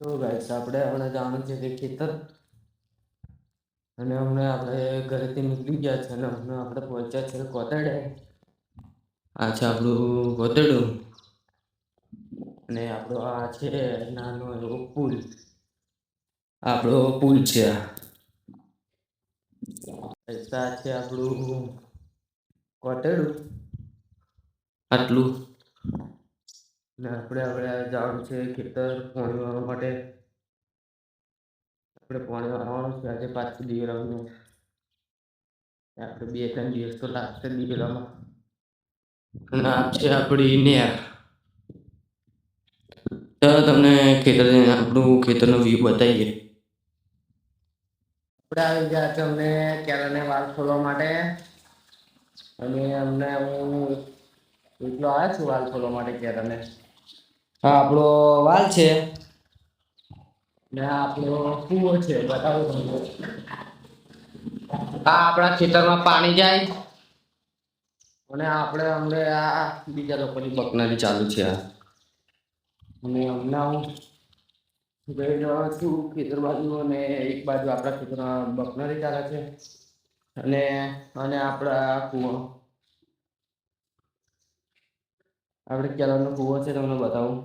તો ગાઈસ આપણે હમણાં જવાનું છે કે ખેતર અને હમણાં આપણે ઘરેથી નીકળી ગયા છે અને હમણાં આપણે પહોંચ્યા છે કોતરડે. આ છે આપણું કોતરડું અને આપણો આ છે નાનો એવો પુલ. આપણો પુલ છે આ છે આપણું કોતરડું આટલું. ને આપણે હવે જવાનું છે ખેતર પાણી વાળવા માટે. આપણે પાણી વાળવાનું છે આજે 5 દિવસનું. આપણે 2-3 દિવસ તો લાગશે દિવેલામાં. અને આ છે આપણી નેર. ચાલો તમને આપણું ખેતરનો વ્યૂ બતાવીએ. આપણે આવી ગયા છે અમને કેળાને વાલ ખોલવા માટે અને અમને હું એટલો આવ્યો છું વાલ ખોલવા માટે કેળાને. હા આપણો વાલ છે ને આપણો કૂવો છે બતાવું તમને. આ આપણા ખેતરમાં પાણી જાય અને આપણે અમને આ બીજા લોકોની બકનારી ચાલુ છે આ અને હમણાં હું ગઈ રહ્યો છું ખેતર બાજુ અને એક બાજુ આપણા ખેતરમાં બકનારી ચાલે છે અને આપણા કૂવો આપણે કેળાનો કૂવો છે તમને બતાવું.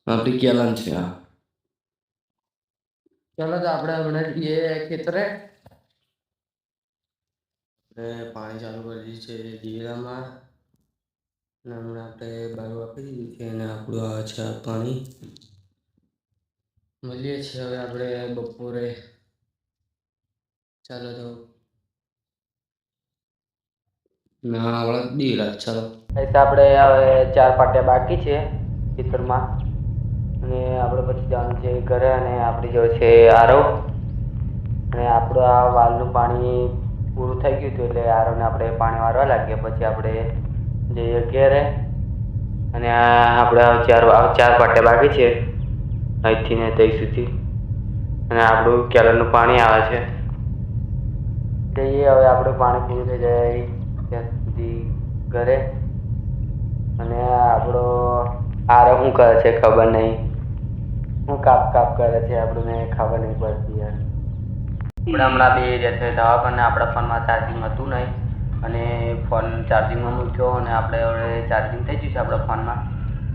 આપણી કેળાન છે આ. ચાલો તો આપણે હમણાં જઈએ ખેતરે. આપણે પાણી ચાલુ કરી દીધું છે દિવેલામાં અને હમણાં આપણે બારું આપી દીધું છે અને આપણું આ છે પાણી. મળીએ છીએ હવે આપણે બપોરે. ચાલો તો ના આવડે દિવેલા ચાલો આપણે હવે 4 પાટિયા બાકી છે ખેતરમાં અને આપણે પછી જવાનું છે ઘરે અને આપણી જોડે છે આરવ અને આપણું આ વાલનું પાણી પૂરું થઈ ગયું હતું એટલે આરવને આપણે પાણી વાળવા લાગીએ પછી આપણે જઈએ ઘેરે અને આપણે 4 પાટિયા બાકી છે અહીંથી ને ત્યાં સુધી અને આપણું કેળાનું પાણી આવે છે. જઈએ હવે આપણું પાણી પૂરું થઈ જાય ત્યાં સુધી ઘરે અને આપણો આરવ શું કરે છે ખબર નહીં. હું કાપ કરે છે આપણને ખબર નહીં પડતી યાર. આપણે હમણાં બે રહ્યા છે દવાખાને. આપણા ફોનમાં ચાર્જિંગ હતું નહીં અને ફોન ચાર્જિંગમાં મૂક્યો અને આપણે હવે ચાર્જિંગ થઈ ગયું છે આપણા ફોનમાં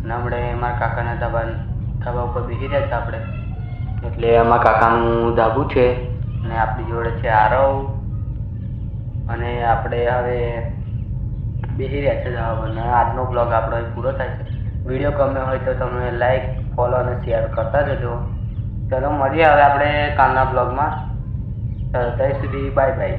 અને આપણે મારા કાકાના ધાબા ઉપર બેસી રહ્યા છે આપણે એટલે અમારા કાકાનું ધાબું છે અને આપણી જોડે છે આરવ અને આપણે હવે બેસી રહ્યા છે ધાબા પર. આજનો બ્લોગ આપણો પૂરો થાય છે. વિડીયો ગમ્યો હોય તો તમે લાઈક ફોલો અને શેર કરતા જજો. ચલો મળીએ હવે આપણે કાલના બ્લોગમાં. ત્યાં સુધી બાય બાય.